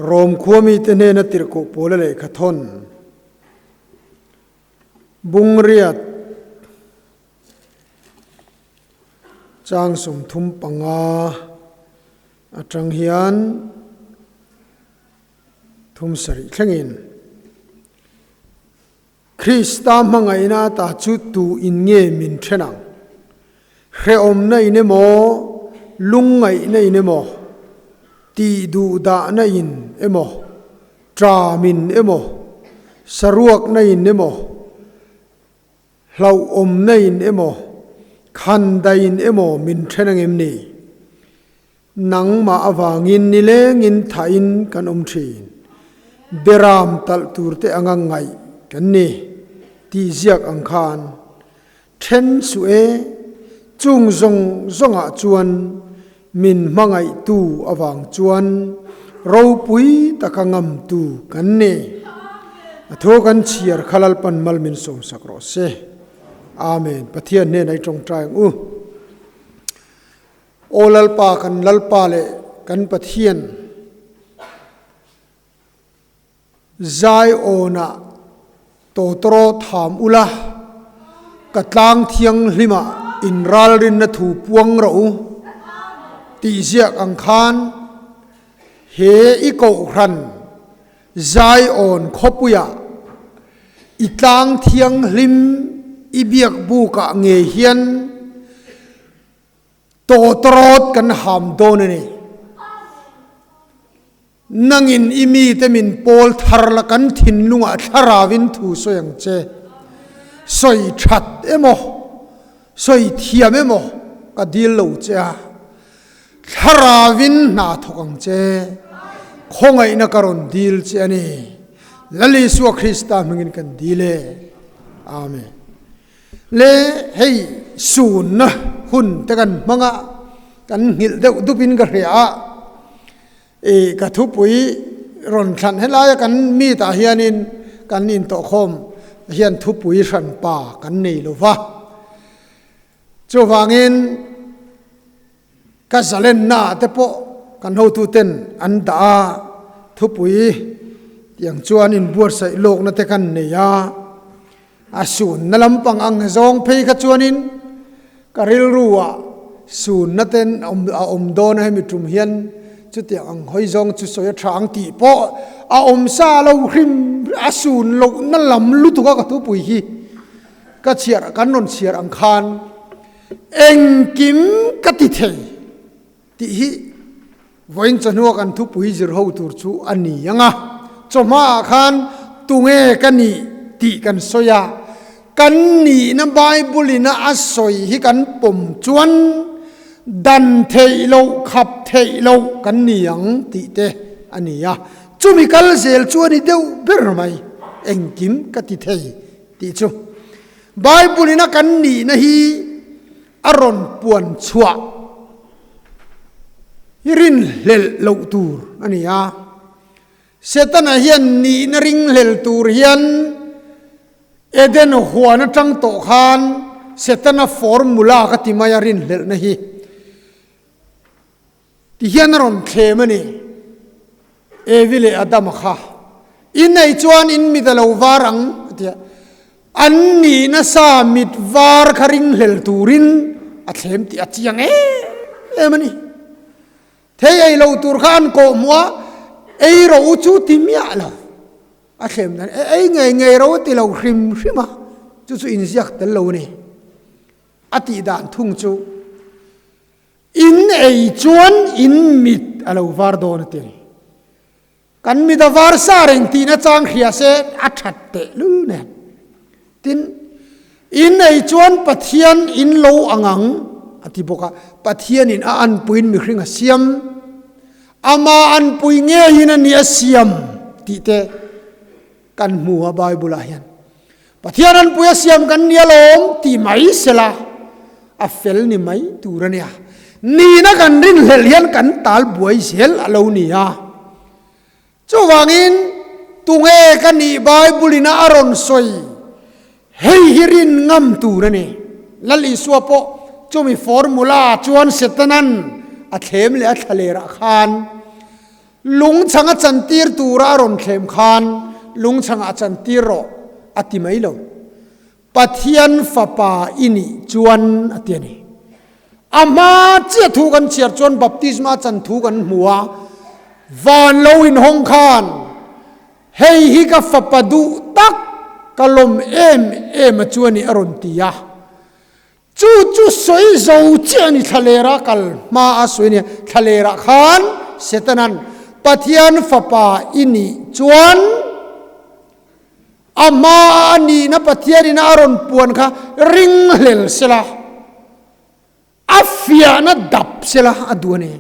โรมขัวมีเตเนนติรโกโปเลเลขทนบุงเรียดจางสมทุมปังอาจังเฮียนทุมสริขงินคริสตามมังไงนาตาจุดตูอินเงมินเชนังเรอมในเนโมลุงไงในเนโมตีดูดาในอินเอโมตรามินเอโมสรวกในอินเอโมเหล่าอมในอินเอโมคันไดอินเอโมมินเชนังเอมนีนังมาอวางินนิเลงินทาอินกันอมชีนเบรามตัลตูร์เตอังไงกันนี่ตีเจียกอังคารเทนสุเอจุงซงซงอาจวนมินมังไงตูอวังจวนเราปุยตะกังมตูกันนี่ทุกันเชียร์ขลัลปันมัลมินสมสักรสเซอาเมนปะเทียนเนในจงใจโอลัลปากันลัลปาเลกันปะเทียนใจโอนะโตโตรถามอุลากัดลางเทียงลิมาอินรัลรินนถูปวงเราตีเสียกอังคารเฮอิโกครันใจโอนขบุยาอิตางเทียงลิมอิเบียกบูกะเงเฮียนโตโตรกันหามโดนนี่นังอินอิมีเตมินโพลทาร์ละกันทินลุงอัชราวินทูสยังเจสอยชัดเอโมสอยเทียมเอโมก็ดีลูเจ้าทาราวินนาทกังเจคงไงนักการณ์ดีลเจนี่ละลิสวคริสต์มึงกันดีเลยอาเมนเลให้สูนนะหุ่นแต่กันมังะกันหิลเดวดุบินกระเรียกระทุปุยรอนขันให้ลายกันมีตาเฮียนินกันอินโตคมเฮียนทุปุยขันป่ากันนี่ลูวะจูฟังอินกัสเลนนาเตปกันหูตุเต็นอันดาทุปุยอย่างจวนอินบวชใส่โลกนั่นแต่กันเนี่ยอาสูนนั่นลำปังอังซองเพยขจวนินกะริลรัวสูนนั่นเต็นอมโดนให้มิตรุมเฮียนจุดอย่างอังหอยซองจุดสวยทางตีปออมซาเราคริมอาสูนเรานั่นลำลุตุกะกทุปุยฮีก็เชียร์กันนนเชียร์อังคารเอ็งกิมกติเทติฮีวันจันทร์กันทุปุยจิรหูตุรชูอันนี้ยังอ่ะจอมาคานตุงเอกันนี่ตีกันสอยกันนี่นะไบเบิลนะอัศอยฮิกันปมจวนดันเทโลขับเทโลกันนี่ยังตีเตอันนี้อ่ะจุมิกัลเซลจวนนี่เดียวเบอร์ไม่เอ็งกิมกติเทตีจูไบเบิลนะกันนี่นะฮีอารอนปวนชัวยิรินเลลโลตูร์อันนี้อ่ะเซตันเฮียนนี่นริงเลลตูร์เฮียนเอเดนหัวนัจังโตขานเซตันฟอร์มูลากติมายารินเลลนะฮีที่เฮียนรอนเคมันนี่เอวิเลอดามข้าอินในจวนอินมิดเลววารังอันนี้นะสามิดวาร์คาริงเลลตูรินอัตเลมติอัตยังเอมันนี่เทไอเลวตูร์ขานโกมัวไอเราจูติมีอะไรอาเขมนั้นไอไงเราติเราคริมใช่ไหมจู่อินเสียกแต่เราเนี่ยอติดานทุ่งจู่อินไอจวนอินมิดอะไรวาร์โดนเตะกันมิดวาร์ซาเรงตีน่าจังเขียเสอัดชัดเตะลู่เนี่ยตินอินไอจวนปะเทียนอินโลอังังอธิบอกว่าปะเทียนอินอันปุยนมีคริงเสียมอามาอันปุยเงี้ยยินนี่เสียมตีเตกันมัวไบเบิลอายันปะเทียนันปุยเสียมกันเนี่ยลมตีไม่เสละอัฟเฟลนี่ไม่ตูระเนี่ยนี่นะกันรินเลียนกันตัลบวยเสลอโลนี่ฮะจู่วางินตุงเอกันนี่ไบเบิลน่าอารอนสวยเฮฮิรินงำตูระเนี่ยลัลิสวปะจู่มีฟอร์มูลาจวนเสตนันอัตเลมเลอัตเลระคาน lung changa chantir tura ron khem khan lung changa chantir ro ati mai lo pathian fapa ini chuan atiani ama che thu kan chiar chuan baptisma chan thu kan hmuwa van lo in hong khan hei hi ka fapadu tak kalom em chuani aron tia chu soi zo chani thalera kal ma a soini thalera khan setanan pathian fapa ini chuan ama ani na pathian ina aron puan kha ring hlel sela afia na dap sela aduani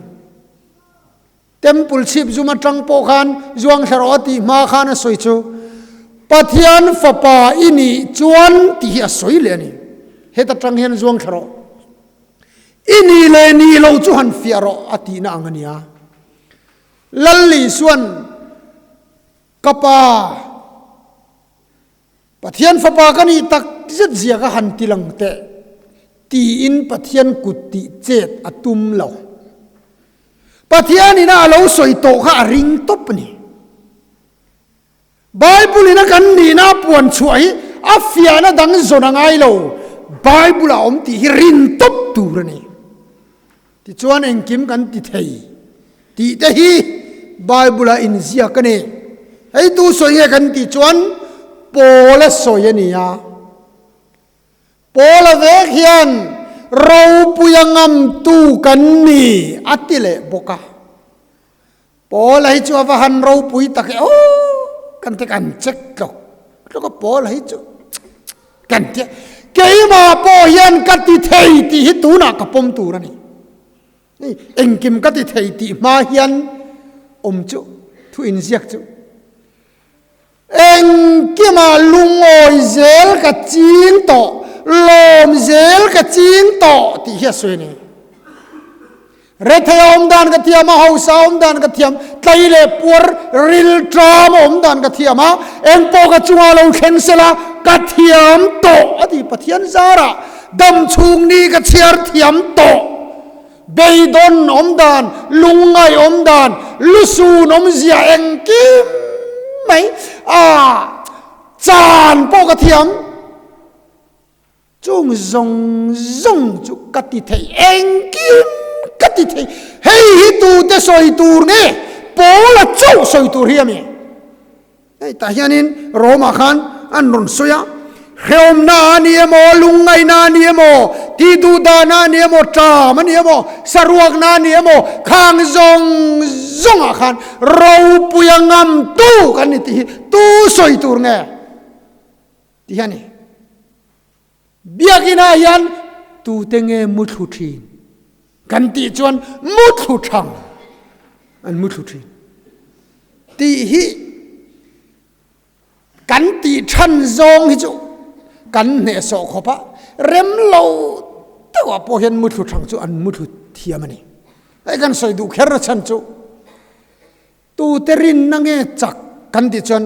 temple chip zuma tang po khan zuang tharoti ma khan a soi chu pathian fapa ini chuan ti a soi le ni heta tang hian zuang tharo ini le ni lo chu han fiaro ati na angania lalli suan kapa pathian fapa kani tak zet zia ka han tilang te ti in pathian kutti chet atum lo pathian ina lo soi to kha ring top ni bible ina kan ni na puan chuai afia na dang zona ngai lo bible om ti rin top tur ni ti chuan eng kim kan ti thei ti te hi bible in zia kane ai tu soi he kan ti chuan pola soi ni ya pola ve hian ro puyangam tu kan ni atile boka pola hi chu wa han ro pui tak o kan te kan check lo ko pola hi chu kan te keima po hian ka ti thei ti hi tu na ka pom tu ra ni engkim ka ti thei ti ma hian om chu thu in ziak chu engkima lungoi zel ka chin to lom zel ka chin to ti hi soi ni rethe om dan ka thiam a hausa om dan ka thiam tlaile por ril tram om dan ka thiam a eng po ka chunga lo khen sela ka thiam to ati pathian zara dam chung ni ka chiar thiam to beidon om dan lungai om dan lusu nom zia eng kim mai chan po ka thiam chung zong chu ka ti thei eng kim ka ti thei hei hi tu te soi tur nge pola chau soi tur hiam ei ta hianin roma khan an ron soya heom na ni emo lungai na ni emo ti du da na ni emo tra ma ni emo saruak na ni emo khang zong a khan ro puyangam tu kan ni ti tu soi tur nge ti hani biakina yan tu te nge muthu thin kan ti chuan muthu thang an muthu thin ti hi kan ti than zong hi chu kan ne so khopa rem lo te wa po hian muthu thang chu an muthu thiam ani ai kan soi du kher chan chu tu terin na nge chak kan ti chuan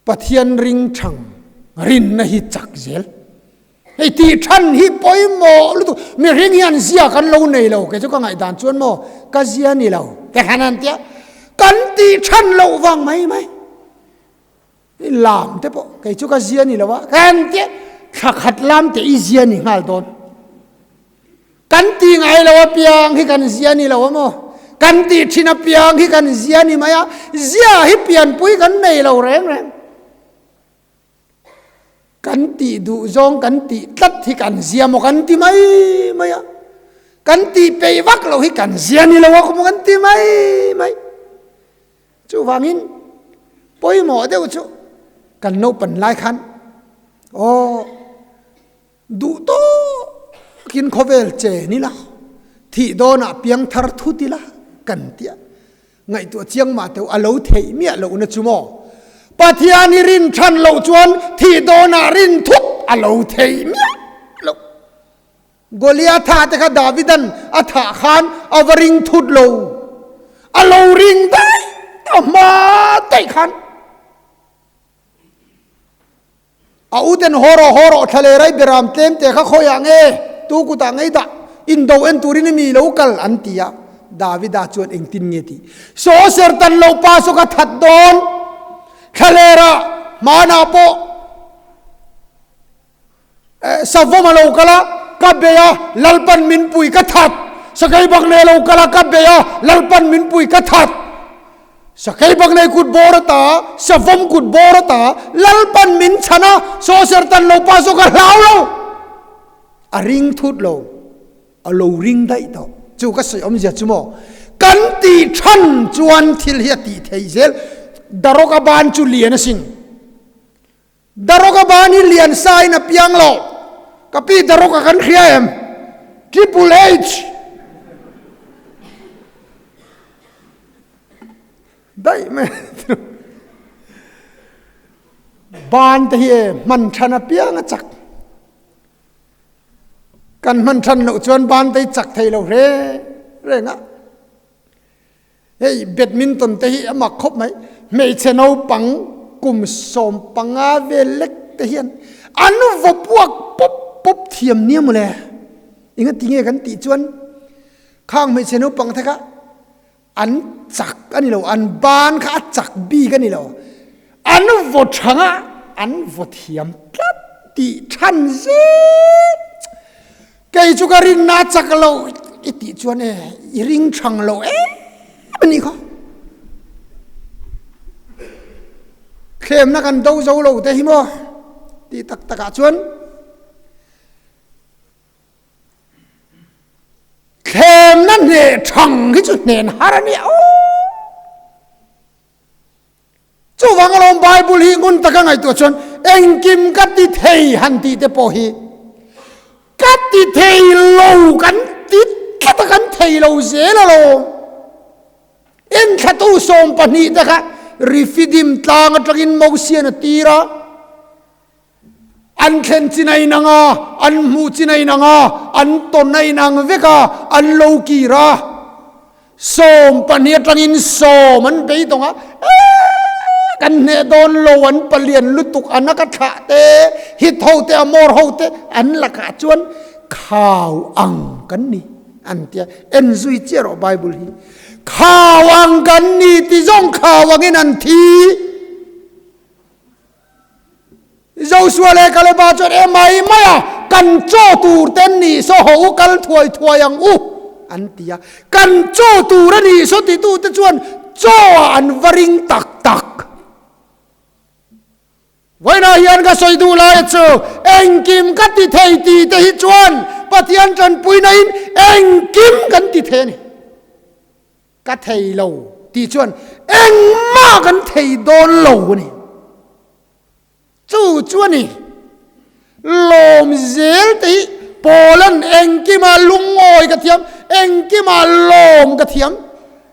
pathian ring thang rin na hi chak zel ei ti than hi poimo lu tu mi ring hian zia kan lo nei lo ke chu ka ngai dan chuan mo ka zia ni lo ke hanan tia kan ti than lo wang mai lam te po ke chu ka zia ni lo wa kan tia khat lam te i zia ni ngal don kan ti ngai lo piang hi kan zia ni lo mo kan ti thina piang hi kan zia ni maya zia hi pian pui kan nei lo reng kan ti du zong kan ti tat hi kan zia mo kan ti mai maya kan ti pe vak lo hi kan zia ni lo ko mo kan ti mai chu wangin poi mo de chu kan no pan lai khan o du to kin khovel che ni la thi do na piang thar thu ti la kan tia ngai tu chiang ma te alo thei mi alo na chu mo pathian rin than lo chuan thi do na rin thut alo thei mi lo goliath te kha davidan atha khan avaring thut lo alo ring dai ama tai khan a uten horo thale rai beram tem te kha khoya nge tu ku ta ngai da in do en turin mi lo kal an tia ดาวิดาจวนเองตินเงติโซเซอร์ตันโลปาสุกทัดโดนคาเลระมานาโปสาวมาโลกละกับเบียลัลปันมินปุยกทัดสกายบักเนโลกละกับเบียลัลปันมินปุยกทัดสกายบักเนกุดบอร์ตาสาวมกุดบอร์ตาลัลปันมินชนะโซเซอร์ตันโลปาสุกลาวโลอาริงทุดโลอาโลริงได้ต่อจูก็สยอมจะจุโมกันตีชันจวนทิลเฮียตีเทเซลดารกบานจุเลียนสิงดารกบานีเลียนไซน์เปียงโลกับพี่ดารกกันเขียมทริปเปิลเอชได้ไหมบานเทียมันชนะเปียงจักกันมันชันเราชวนบานได้จักไทยเราเร่งะเฮ้ยแบดมินตันเตะมาครบไหมไม่เช่นเอาปังกุมสมปังอาเวเล็กเทียนอันนู้นพวกปุ๊บเทียมเนี่ยมั้งเลยอีกทีเงี้ยกันตีชวนข้างไม่เช่นเอาปังเถอะกะอันจักอันนี้เราอันบานข้าจักบีกันนี่เราอันนู้นช่างอันนู้นเทียมกัดตีชันเสีไก่จุกรินนาจักเราอิติจวนริงชังเราอันนี้เขาเข้มนักกันดูเจ้าเราแต่หิมะตีตักตะกะจวนเข้มนั่นเนี่ยชังที่จุดเนินฮารานี่จู่วังลมไบเบิลฮีงุนตะกังไอตัวจวนเอ็งกิมกัดติเทยหันตีเตโปฮีกัดติเทยโลกันติดกัดกันเทยโลเซลโลเอ็นขัดอุสมปนิตะคะรีฟิดิมตางตะกินมูเซียนตีระอันเข็นจินัยนังอันมูจินัยนังอันตนนัยนังเวกาอันโลกีระสมปนิตะกินสมันไปตรงกันเนโดนโลวันเปลี่ยนลุตุกอันนักขะเตฮิตโฮเตอมอร์โฮเตอันละกะจวนข่าวอังกันนี่อันเตียเอ็นซุยเจโรไบเบิลฮีข่าวอังกันนี่ที่จงข่าวอังนันทีเจ้าสัวเลกาเลบาจวนไม่กันโจตูเต้นนี่โซโหกันถวยยังอันเตียกันโจตูระนี่โซติตูเตจวนโจอันวริงตักวันนั้นยันก็สวยดูแลเจ้าเอ็งกิมกันติเทยตีเตหิจวนปฏิญาณจันปุยนัยเอ็งกิมกันติเทนี่กัดเทยโลตีจวนเอ็งมากันเทยโดนโลนี่จู่จวนนี่ลมเซลตีโปลันเอ็งกิมาลุงโอยกระเทียมเอ็งกิมาลมกระเทียม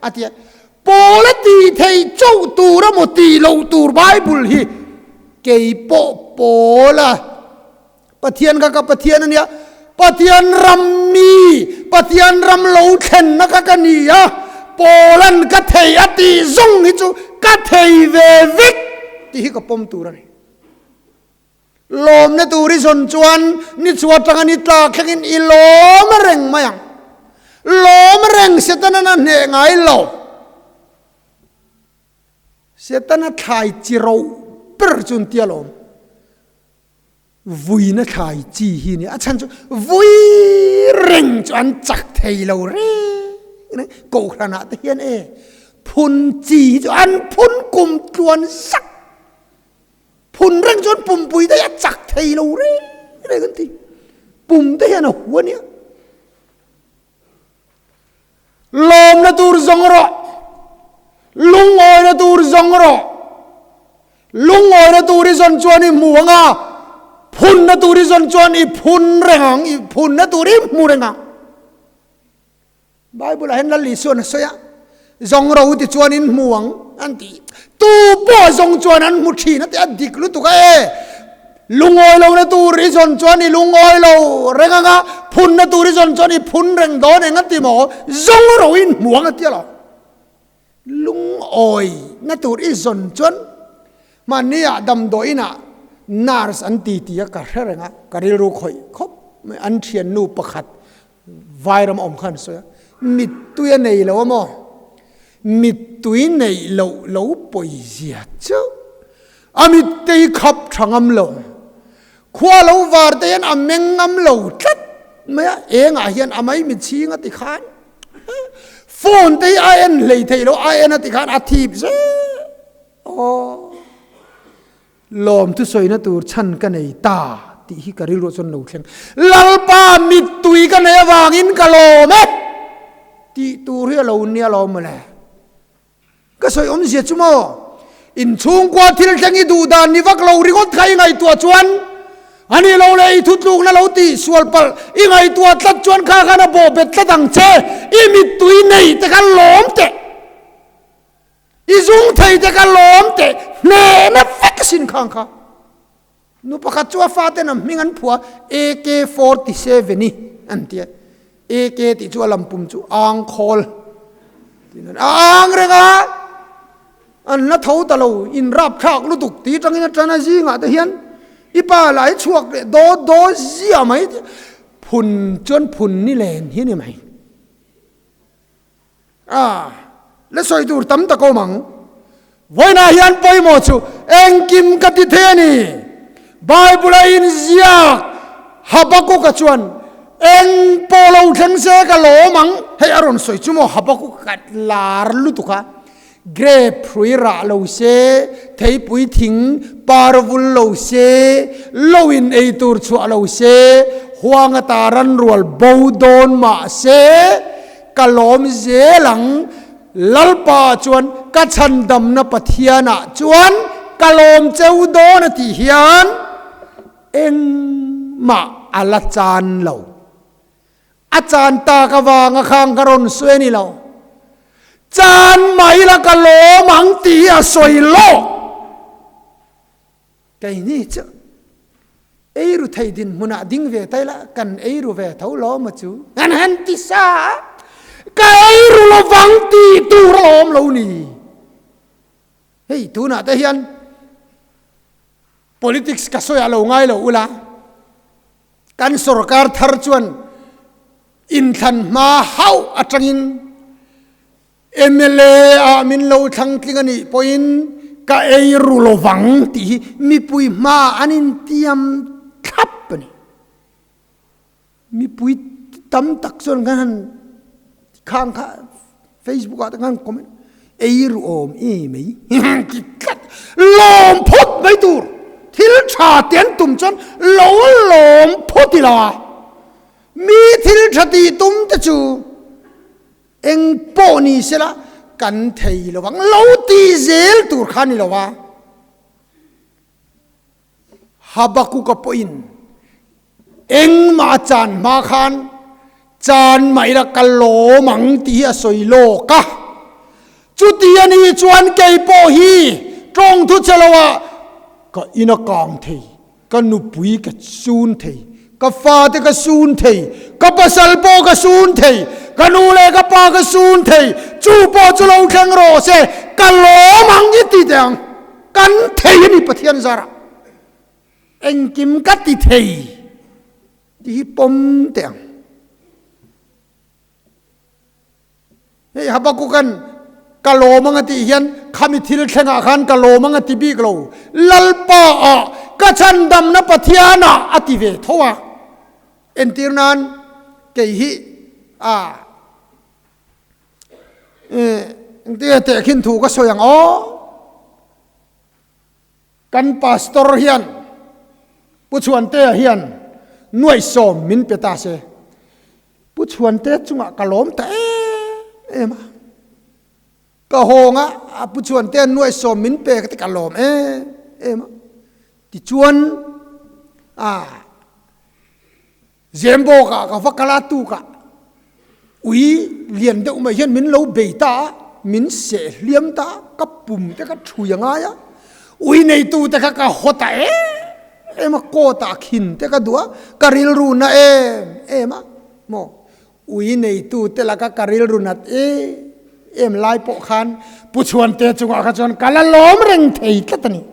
อาทิตย์โปลันตีเทยเจ้าตูระโมตีโลตูไบเบิลฮีเกยโปละปะเทียนกับปะเทียนนั่นเนี่ยปะเทียนรำมีปะเทียนรำโลเข็นนักกันนี่อะโปลันกัดเทยอติซงฮิจูกัดเทยเววิกที่ฮิกับปมตูระนี่ลมในตูริชนจวนนิชวัตกันนิตาแข่งอิลมเร่งมายังลมเร่งเสตนันเหงไงโลเสตนันไทยจิโรเปิดจุนเตียลมวุยนักขายจีฮีนี่อาจารย์จุวุยเร่งจวนจักเทยเราเร่นี่กูขนาดเทียนพุนจีจวนพุนกลุ่มจวนสักพุนเร่งจวนปุ่มปุยได้จักเทยเราเร่อะไรกันทีปุ่มได้ยังหัวเนี่ยลมนาตูรซงรอลุงโอยนาตูรซงรอลุงโอยนาตูริซอนจวนอีมัวงาพุนนาตูริซอนจวนอีพุนเร่งอีพุนนาตูริมัวเร่งไบเบิลเห็นนั่นลิส่วนเสียจงเราที่จวนอินมัวงอันที่ตูป้อจงจวนอันมุชีนั่นที่อดีตลุตุกลุงโอยเรานาตูริซอนจวนอีลุงโอยเราเร่งงาพุนนาตูริซอนจวนอีพุนเร่งโดนเองอันที่หมอจงเราอินมัวงอันที่หรอลุงโอยนาตูริซอนจวนมันนี่ดำโดยน่ะนาร์สอันตีตีก็เรื่องการิรู้คอยครบอันเทียนนูประคัดไวรัมอมขันสวย มิดตัวไหนแล้วมั้งมิดตัวไหนเราปอยเสียเจ้าอามิดเตยขับทางอำเหลวขวาเราวาร์เตียนอเมงอำเหลวจัดไม่เองเฮียนอไม่มิดชิงติขานโฟนเตยเอ็นเลยเตยเราเอ็นติขานอาทิตย์เจ้โอ้ลมทุสอยนะตัวฉันกันไอตาที่ฮิการิโรจนหนูเชียงลัลปามิดตุยกันไอวางอินกะโลเมที่ตัวเรียเราเนี่ยเรามาเลยก็สอยอมเสียจุโมอินช่วงกว่าที่เราจะงี้ดูดานนี่ว่าเราริกอดใครไงตัวจวนอันนี้เราเลยทุดลูกนะเราตีสวลปลอีไงตัวตัดจวนข้ากันนะโบเบ็ดตัดดังเชอีมิดตุยในแต่กันล้มเตะอีจุงไทยแต่กันล้มเตะเน่นะฟักสินข้างข้านุปกัดจัวฟาเตนะมิงันผัว AK-47 นี่อันเดีย AK ติจัวลำปุ่มจูอังคอลอังเรงะอันนั้นเท่าตะเราอินรับฉากลุตุกตีจังอินจันจีงะแต่เฮียนอีป้าหลายช่วงโดเสียไหมพุ่นจนพุ่นนี่แหละเฮียนี่ไหมแล้วสอยดูตั้มตะโกมังไว้นาเฮียนไปหมดชูเอ็งกิมกัติเทนี่ไบเบิลอินเสียฮับกุกจวนเอ็งโปโลเชงเซกะโลมังให้อารมณ์สวยจุโมฮับกุกัดลาร์ลุตุกะเกรพรุยระโลเซเทยปุยถิงปาร์วุลโลเซโลวินเอตูร์ชัวโลเซฮวงตารันรัวบูดอนมาเซกะโลมเซหลังลัลปาจวนกะชันดำนปะเทียนะจวนกะโลมเจ้าโดนติเฮียนเอ็งมาอัลจานเหลาอาจารย์ตากวางข้างกรอนสวยนี่เราจานไม่ละกะโลมังตีอะสวยโลไก่นี่เจ้าเอรุไทยดินมุนาดิ้งเวทัยละกันเอรุเวทัวโลมาจูงั้นหันติสาไก่รุโลวังตีตูโรมโลนี่เฮ้ยตูน่ะแต่เฮียน politics ก็สวยเราง่ายเราอุลากันสุรการทาร์จวนอินทันมาเฮาอัจงินMLA มินโลทั้งที่กันนี่พอยน์ก็เอรุโลวังตีมีปุยมาอันนี้เตรียมทับนี่มีปุยตั้มตักส่วนกันข้างข้า Facebook อ่ะกันคอมเมนต์เอรุโอมไม่กิดลมพุดไม่ตูทิลชาเตียนตุ่มจนลมพุดที่ละมีทิลชาตีตุ่มจะจูเอ็งโปนี่เสละกันเทยระวังเราตีเซลตูร์ขานี่ละวะฮับกุกปอินเอ็งมาจานมาขานจานไม่ละกันโลมังตีอสวยโลกะจุดที่นี่จวนเกยโปฮีตรงทุเจลวะก็อินกองเทยก็นุปุยก็ซูนเทยก็ฟาเตก็ซูนเทยก็ปัสลโปก็ซูนเทยกันนูเลก็ปากซูนเทยจูปอจุลงแข่งโรเซกันโลมังยิติเดียงกันเทยนี่ปะเทียนซาระเอ็งกิมกัติเทยที่ปมเตียงเฮ้ยฮับกุกันกะโลมังติเฮียนคำอิทิลเชงอาคันกะโลมังติบีกโลลัลปาอะกะชันดำนปะเทียนะอติเวทว่าเอ็นตีนันเกยฮิเดี๋ยวเตะขึ้นถูกก็สวยอย่างอ๋อกันพาสตอร์เฮียนผู้ชวนเตะเฮียนหน่วยสมมินเปตาเซผู้ชวนเตะจุงะกะโลมเตะมาก็โหงะผู้ชวนเตะหน่วยสมมินเปกะติกะโลมมาที่ชวนเจมโบกะกับฟักกะลาตูกะอุ้ยเลียนเด็กมาเห็นมินเราเบยตามินเสเลียมตากับปุ่มแต่ก็ช่วยยังไงอะอุ้ยในตู้แต่ก็หัวตามาโกตาขินแต่ก็ดัวกะริลรูนะมาโมอุ้ยในตู้แต่ละก็กะริลรูนัดไล่ปกคันผู้ชวนเตะจุกอาจารย์กะละล้อมเร่งเทยกันนี่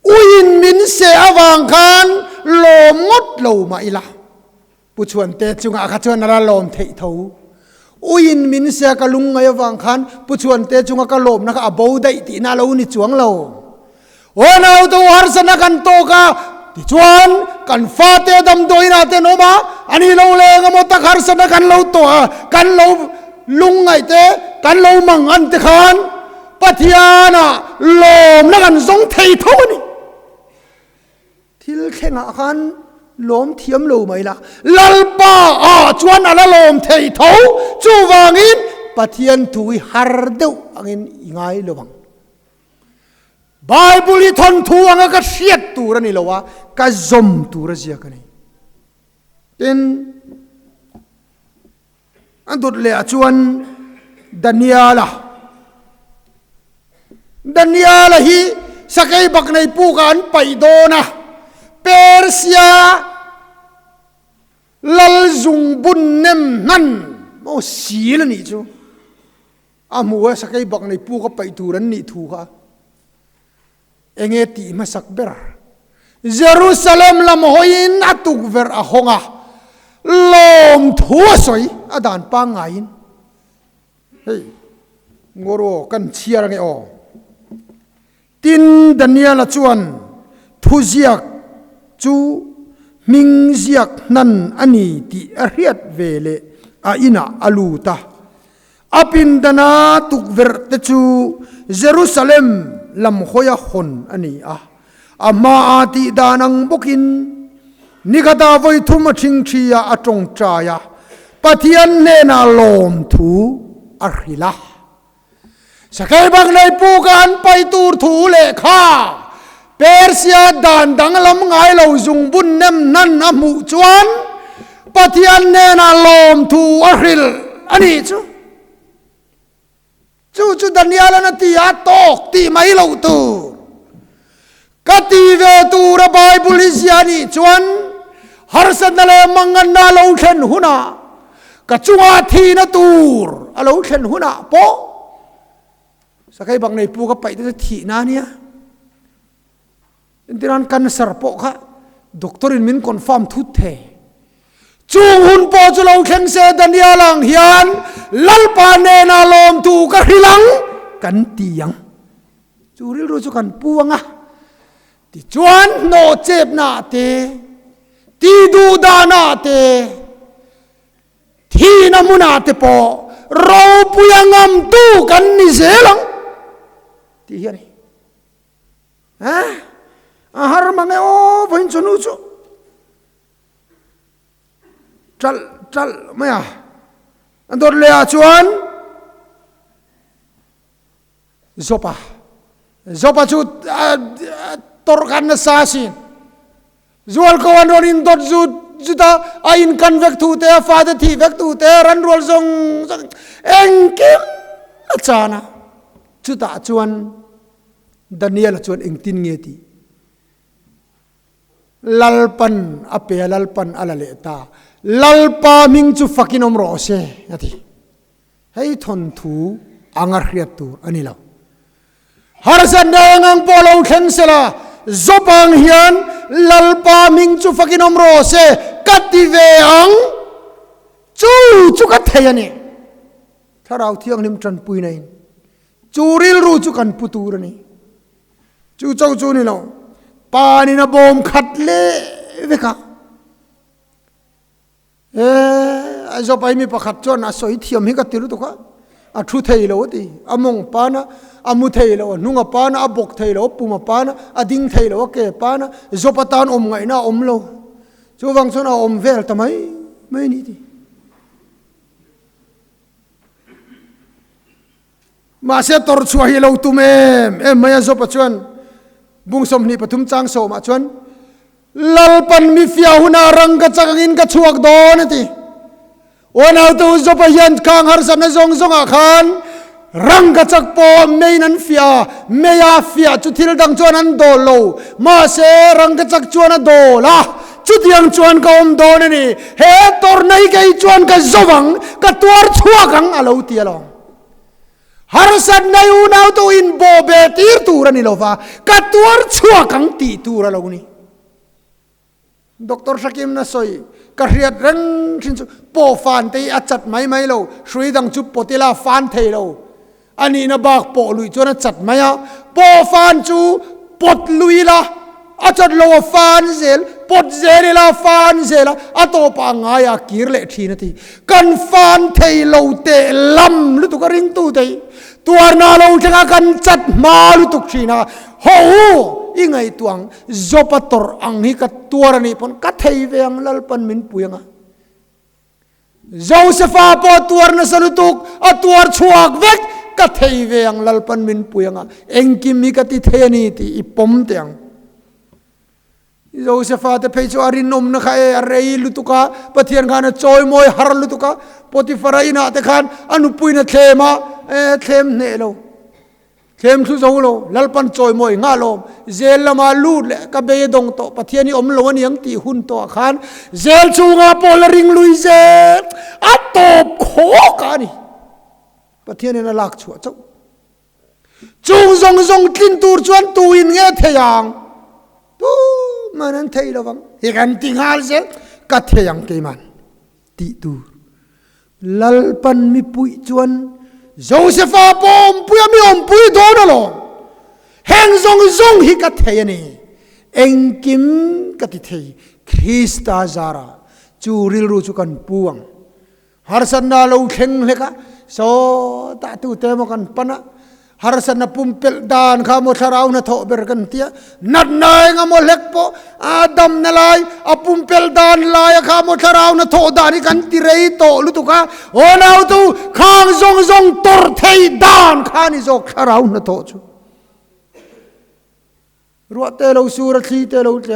อุ้ยมินเสอวางคันโลมดโลมาอีละ ปุชวนเตจุงอาขจวนนาลมเทเทวอุยนมินเสียกลุงไงวังคันปุชวนเตจุงกะลมนักอบูได้ตีนาลูนิจวงเราวันเอาตัวฮาร์สนักันโตกาติจวนกันฟาเตดำโดยนาเตโนมาอันนี้เราเลงมตักฮาร์สนักันเราตัวกันเราลุงไงเตกันเรามังอันเตขันปัทยานะลมนักันทรงเทเทวนี่ที่เข่งอาคันลมเทียมลูไหมล่ะลัลปาจวนอะไรลมเทเทวจูวางินปัทยันตุยฮาร์เดวอังอินยังไงลวังไบเบิลทนทัวงก็เสียตัวนี่ละวะก็จมตัวเสียกันนี่เป็นอันดุดเลี้ยจวนดานิอาลฮีสักไอ้บักในปูกันไปโดนะเปอร์เซียลัลซุงบุนเนมนั่นโอ้สีละนี่จูอามัวสักไอ้บักในปูก็ไปตัวนั้นนี่ถูกค่ะเองตีมาสักเบอร์เยรูซาเล็มลำหอยนัตุกเวอร์อาหงะลมทัวสวยอดานปังไงเฮ้ยงัวโรกันเชียร์ไงอ๋อตินดันเนียละจวนทุเจียกจูมิงเจียกนั่นอันนี้ที่เรียดเวเลอาอินาอลูตาอปินดานาตุกเวอร์เตจูเยรูซาเล็มลำหอยคนอันนี้อามาอาติดานังบุกินนิกตาไว้ทุ่มชิงชียาจงใจายาปฏิยันเนนาลมทูอาริลาสกายบังในปูกันไปตูทูเลขาเปอร์เซียดานดังลำไงเราจุงบุญเนมนั่นอมุจวนปฏิยันเนนาลมทูอาริลอันนี้จูดันยาลนัตีอาตอกตีไม่เล่าตูกตีเวตูระบายบุลิสยานีจวนฮาร์สันเลมังกันนาเล่าเช่นหุนากัจวัทีนตูร์เล่าเช่นหุนาโปสักไอ้บางในปูก็ไปที่ที่นั่นเนี่ยอินทิรันกันสารโปค่ะด็อกเตอร์มินคอนฟาร์มทุกเทจูงหุ่นโปจุลาวเข่งเสดันยาลังเฮียนลัลปาเนนาลมตูกะฮิลังกันตียังจูริลรู้จุกันปูงะที่จวนโนเจ็บนาเตตีดูดานาเตที่นามุนาเตปอเราปุยังงำตูกันนิเซลังที่เฮียนี่อาหารมันเอโอวันชนุจูจัลไม่อะอันตัวเลี้ยจวนจบปะจุดตอร์กันนัสซาซินจวนเขาวันนี้ตัวจุดอาอินกันเวกตูเตะฟาดที่เวกตูเตะรันรัวซงเอ็งกิมอาจารย์จุดจวนดานิเอลจวนเอ็งตินเงียตีลัลปันอเปียลัลปันอะไรเลตาลัลปามิงจูฟักินอมโรเซนั่นทีให้ทนทูอังอาเรียตูอันนี้แล้วฮาร์สันเดงังโปโลเคนเซลาจบังเฮียนลัลปามิงจูฟักินอมโรเซกัดดิเวอังจูกัดเทียนี่ถ้าเราเที่ยงนิมจันปุยนี่จูริลรู้จูกันปุตูรนี่จูนี่แล้วปานี่นะบอมขัดเล่เวกะจบไปมีประคัดจวนสอยเทียมให้กับติรุตุกะทุเทยแล้วดิมงปานะมุเทยแล้วนุ่งปานะบกเทยแล้วปุ่มปานะดิ้งเทยแล้วเกปานะจบตานไงนะโลจูวังส่วนเวลทำไมไม่นี่ดิมาเสตอร์ชัวฮิเลวตุเมไม่จบจวนบุ้งสมนีปฐุมจางโสมาชวนลัลปันมีฟิอาหุนารังกัจกินกัจชวกโดนทีวันเอาตัวจบยันคางฮาร์สันซงอาคารรังกัจปอมไม่นันฟิอาไม่ยาฟิอาจุดที่ดังชวนนั้นโดโลมาเสรังกัจชวนนั้นโดละจุดยังชวนก็โดนนี่เฮตอร์ไนก็ชวนก็จวังก็ตัวชวกังอาลูตีลองฮาร์สันในอุณเอาตัวอินโบเบตีร์ตูรันิโลฟากัตัวชัวกังตีตูระลงนี่ด็อกเตอร์ชักิมนะสอย กระเรียดรังชินสุปอฟันเตยอาจัดไม่เราช่วยดังจุปติลาฟันเทเราอันนี้นะบากปอลุยจวนจัดไม่อะปอฟันจูปดลุยละอาจัดโลฟันเซลปดเซลละฟันเซลอะตัวปังไงอะกีร์เละทีนาทีกันฟันเทเราเตะลำลุตุกริงตูเตยตัวนาเราจะกันจัดมาลุตุกชีนาโหอีไงตัวงจบตอร์อังฮิกัตัวนี้ปนกัดเทยเวียงลลปันมินปุยงะโจเซฟาปอตัวนัสลุตุกอตัวชวกเวกกัดเทยเวียงลลปันมินปุยงะเอ็งกิมิกัติเทนีตีอีปมเตียงโจเซฟาเตเพจอารินนมนะค่ะอะไรลุตุกะปะเทียนขานจอยมวยฮาร์ลุตุกะปอติฟารายนะเตขานอนุปุยนะเทมาเทมเนโลเข้มสุดโซ่ลัลปันจอยมวยงาโลเจลละมาลูดเละกับเบยดงโตปะเทียนี่อมโลนี่ยังตีหุ่นโตขานเจลชูงาโปลริงลุยเจอัตโตโคกานี่ปะเทียนี่น่าลักชัวเจ้าจูงซงกินตูร์ชวนตูอินเงเทียงตูมันนั่นเทียระวังเฮกันติงฮาลเจกัดเทียงเกมันตีตูลัลปันมีปุยชวนโจเซฟาปอมปุยมีอมปุยโดนอะไรแห่งซงฮิกัดเทียนี่เอ็งกิมกัดเทียคริสต์อาจาระจูริลรูจุกันปวงฮาร์สันนาลูเข่งเล็กโซตาตูเตมกันปนะฮาร์สันนาปุ่มเปิลดานข้ามอทาราวนาโตเบรกันเตียนัดนายงามอเล็กปออาดัมนลายอปุ่มเปิลดานลายข้ามอทาราวนาโตดานิกันติเรย์โตลุตุกะโอนเอาตูข้างซงตอร์เทยดานข้านิจอกทาราวนาโตจูรัวเตลูสูรทีเตลูเต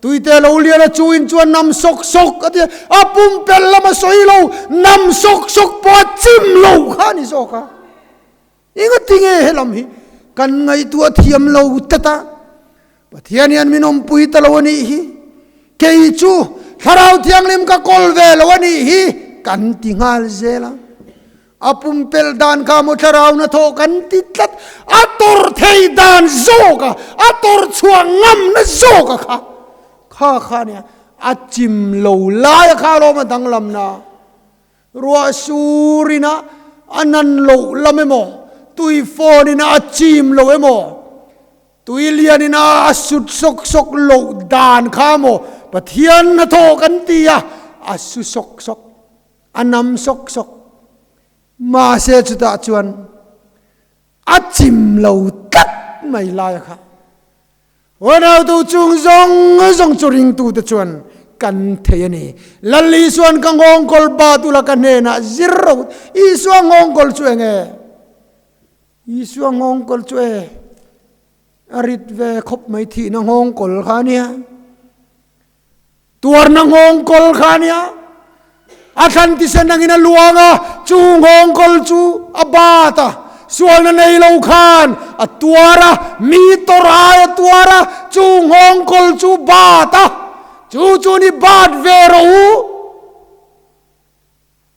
ตุยเตลูเลียนจูอินจวนนำซกกันเตียอปุ่มเปิลละมาสวยลูนำซกปอจิมลูข้านิจอกะอิงติงเฮลัมฮีกันไงตัวเทียมเราตตาปะเทียนยันมินอมปุยตะลวนี่ฮีเกยจูฮาราวเทียงลิมกะกอลเวลวนี่ฮีกันติงาลเซลาอปุ่มเปิลดานข้ามทาราวนาโทกันติดลัดอัตอร์เทยดานโซกะอัตอร์ชวงงำนะโซกะข้าเนี่ยอัจจิมโลลายข้าโรมาดังลำนารัวสูรินะอันนั้นโลลำไม่หมอตุยโฟนี่นะอัจจิมโลเอโมตุยเลียนี่นะสุดซกโลดานข้าโมปะเทียนนะโทกันตีอะอัสุซกอันนำซกมาเสียจุดจวนอัจจิมโลตัดไม่ลายค่ะวันเอาตัวจุงซงจุริงตูตะจวนกันเทียนี่ลัลลีส่วนกังงกอลบาตุละกันเนนะซิรรอีส่วนงงกอลช่วยไงอีส่วนงงกอลช่วยอริดเวคบไม่ทีนังงกอลขาเนี่ยตัวนังงกอลขาเนี่ยอาคันที่เสนังอินาลวงอ่ะจูงงกอลจูอบาตาส่วนในโลกานตัวระมีตัวรายตัวระจูงงกอลจูบาตาจูนี่บาดเวรู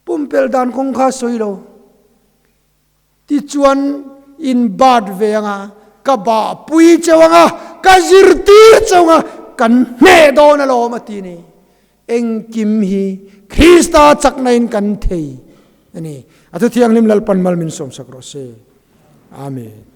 ปุ่มเปิลดานคงข้าสวยโลที่จวนอินบาดเวงอ่ะกับบ่าปุยเจ้าอ่ะกับจิรตีเจ้าอ่ะกันเนโดนโลมาตีนี่เอ็งกิมฮีคริสต์จักนัยกันเทยนี่อัตุที่ยังลิมลัลปันมัลมินสมสักโรเซอาเมน